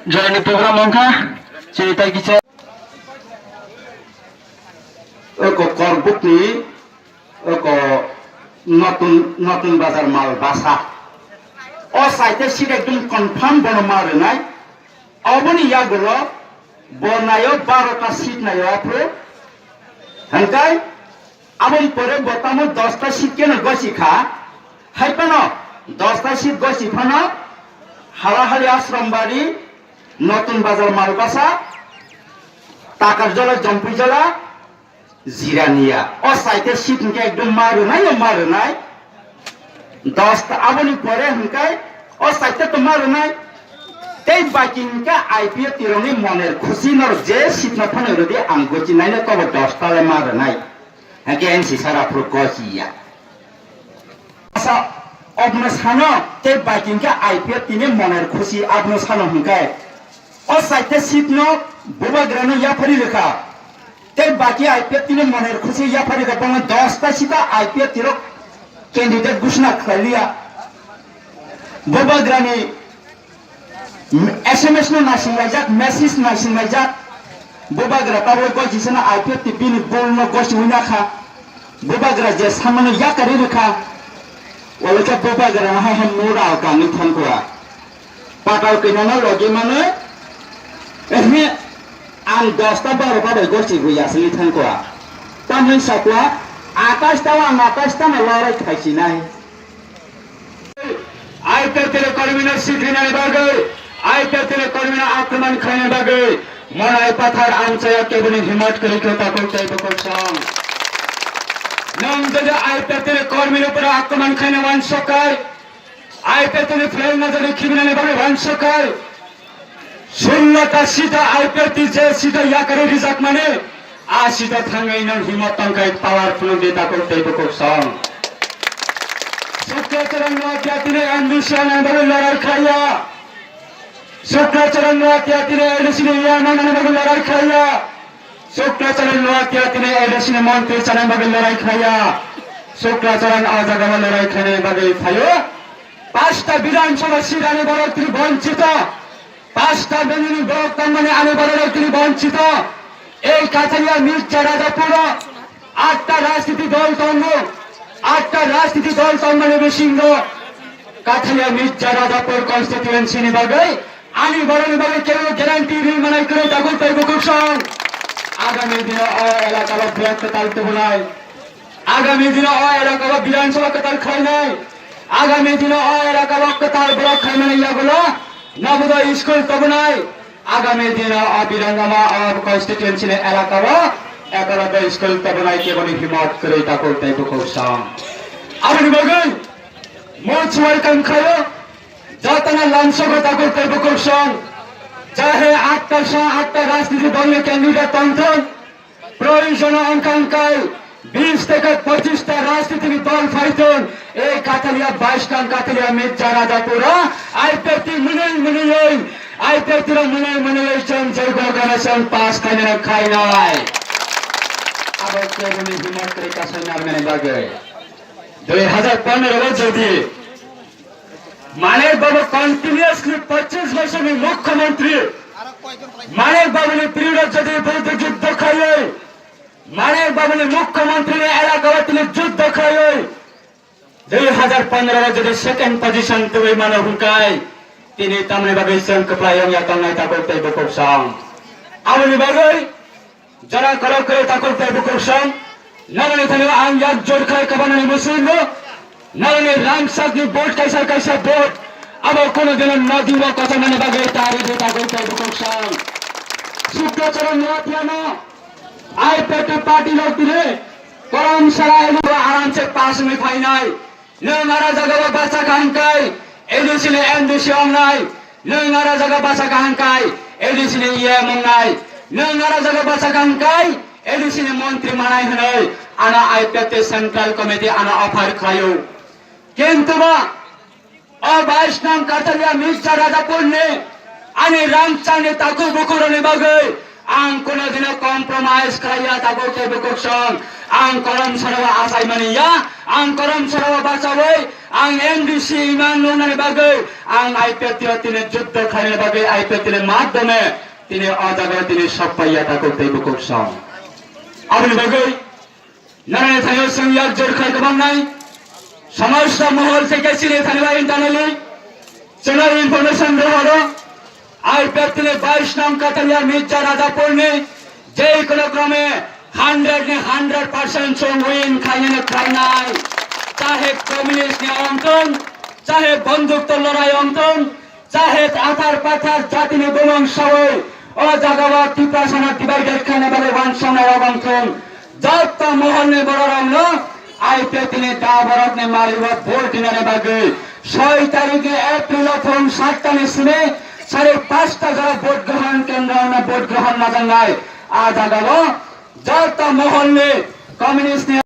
Join the program mongka cerita kisah korbut ni নতুন বাজার মাল বাসা ও সাইতে সিট একদম কনফার্ম বড় মাল নাই অবনি ইয়াগুলো বনায়ো 12টা সিট নাই অফ্রো হানকাই আবন পরে বতামো 10টা সিট কেন গছি খা হাইপানো 10টা সিট গছি ফানো হালাহালি আশ্রমবাড়ি নতুন বাজার মাল বাসা টাকার জলা জম্পুই জলা জিরানিয়া ও সাইতে সিট নিকে একদম মারু নাই 10টা আবনি পরে হানকাই ও সাইতে তো মারু নাই তেই বাকিনকা আইপিএফ তিরনি মনের খুশি নর যে সিট না ফানে রদি আং গছি নাই না তবে 10টা লে মারু নাই হাকে এনসি সারা প্রো গছিয়া আচ্ছা আপনি সানো তেই বাকিনকা আইপিএফ তিনে মনের খুশি আপনি সানো হানকাই ও সাইতে সিট ন বুবাগ্রানো ইয়া ফারি লেখা तेरे बाकी आईपीएफ तीन मनेर खुशी या फरी का बंग 10टा सीटा आईपीएफ तीरो कैंडिडेट घोषणा कर लिया बोबाग्रानी एसएमएस नो नासिंग लाइजाक मेसेज नासिंग लाइजाक बोबाग्रा तावो को जिसना आईपीएफ ती बिन बोल नो गोशी हुना खा बोबाग्रा जे सामने या करी रखा वाले का बोबाग्रा ना है मोरा का निथन को पाटाव के ना लगे माने एहमे आं 10टा 12टा गसी गुयासली थांखवा तामन साकवा आकाशतावा आकाशताना लड़ाई खाइसी नाय आईपीएफ तेरे कर्मीना सिद्धिना बागे आईपीएफ तेरे कर्मीना आक्रमण खाने बागे मनाय पथार आमचाया केबनी हिम्मत करे के ताको चाइबो कोसम नम जदे आईपीएफ तेरे कर्मीना पर आक्रमण खाने वान सकाय आईपीएफ तेरे फ्लेल नजर खिबिना बागे वान सकाय 16टा सीटा आईपीएफ जे सीटा याकरे रिजाक माने आ सीटा थांगाइन हिम्मत तंकाय पावरफुल देता को तेबो को सम शुक्राचरण वाक्यातिने एंडुसियन बगल लड़ाई खाया शुक्राचरण वाक्यातिने एंडुसियन यामान बगल लड़ाई खाया शुक्राचरण वाक्यातिने एंडुसियन मंत्री चरण बगल लड़ाई खाया शुक्राचरण आजागम लड़ाई खाने बगल थायो 5टा विधानसभा सीटाने बड़ तिर वंचित 5টা বেঙ্গলি ব্লক মানে আনে বড় তিনি বঞ্চিত এই কাছারিয়া মির্জা রাজাপুর 8টা রাজনীতি দল তঙ্গ বেশিঙ্গ কাছারিয়া মির্জা রাজাপুর কনস্টিটিউয়েন্সি নিবাগে আনি বড় নিবাগে কেউ গ্যারান্টি মানাই করে দাগুল পাইব কুসং আগামী দিনে অ এলাকা বা বৃহত্তর তালতে বলাই আগামী দিনে অ এলাকা বা বিধানসভা কাতার খাই নাই আগামী দিনে অ এলাকা বা কাতার ব্লক খাই মানে ইয়াগুলো নবোদয় স্কুল তবে নাই আগামী দিনে অবিরঙ্গমা কনস্টিটিউয়েন্সি এলাকা বা 11 স্কুল তবে নাই কেবল হিম্মত করে তা করতে বকৌসাম আপনি বলবেন মোচ ওয়েলকাম খায় যতনা লাঞ্ছগতা করতে বকৌসাম চাহে 8টা রাজনীতি দলের ক্যান্ডিডেট তন্ত্র প্রয়োজন অঙ্কাঙ্কায় 20 থেকে 25টা রাজনীতি দল ফাইতন এই কাতালিয়া 22টা কাতালিয়া মির্জা রাজাপুরা আইপিএফটি মুনেই আইপিএফটি মুনেই যে অর্গানাইজেশন পাস খাই নাই আবার কেবলি হিম্মত করে কাছে নামনে লাগে 2015 যদি মানিক বাবু কন্টিনিউয়াসলি 25 বছরের মুখ্যমন্ত্রী মানিক বাবুর পিরিয়ড যদি বলতে যুদ্ধ খাইয়ে মানিক বাবুর মুখ্যমন্ত্রী এলাকা তিনি যুদ্ধ খাইয়ে 2015 যদি সেকেন্ড পজিশন তুই মানে হুকাই তিনি তামনে বাগে সংকপ্লায়ং ইয়াকাঙ্গাই তা করতে বকৌসাং আমনি বাগে যারা করা করে তা করতে বকৌসাং নাগনে থানে আং ইয়াক জোর খাই কাবানি মুসলিম নাগনে রামসাগনি বোট কাইসা বোট আবার কোন দিন নদী বা কথা মানে বাগে তারি তা করতে বকৌসাং শুক্রাচরণ নিয়াতিয়ানো आईपीएफ पार्टी लोग दिले करम सराय आराम से पास में फाइनाल नंगारा जगह बासा कांकाई एडिसिने एंडुसियम नाय नंगारा जगह बासा कांकाई एडिसिने ये मंगाई नंगारा जगह बासा कांकाई एडिसिने मंत्री मानाय हनै आना आईपीएफ सेंट्रल कमिटी आना ऑफर खायो किंतु बा ओ 22 नाम कातलिया मिर्जा राजापुर ने आने रामचाने ताकू बुकुरने बागे आं कोनो दिन कम्प्रोमाइज खाइया ताको के बकसं आं करम सरवा आसाय मानिया आं करम सरवा बासावै ang NDC iman nunani bagai ang IPFT tini যুদ্ধ খাইলে bagai IPFT মাধ্যমে তিনি অজাগর তিনি সপ্পাইয়াটা করতে বুকুক সং আপনি বাgai নারায়ণ থাইও সংয়াক জোর খাই কমান নাই সমস্যা মহল থেকে চিনে থাকবা ইন্টারনালি চ্যানেল ইনফরমেশন দেওয়া হলো IPFT 22 নং কাতারিয়া মির্জা রাজাপুর ने যে কোনো ক্রমে 100% সং উইন খাইনে খাইনাই चाहे कम्युनिस्ट ने अंतन चाहे बंदूक तो लड़ाई अंतन चाहे आधार पाथर जाति ने बोमन सवै ओ जगवा टिपासना डिवाइडेड खाने वाले वंशना अंतन जब मोहन ने बड़ा रंग IPFT ने दाबरत ने मारी वो वोट दिने बागे 6 तारीख एप्रिल फोन 7 ने सुने 5:30 जरा वोट ग्रहण केंद्र में वोट ग्रहण न जंगाई आ जगवा जब मोहन ने कम्युनिस्ट ने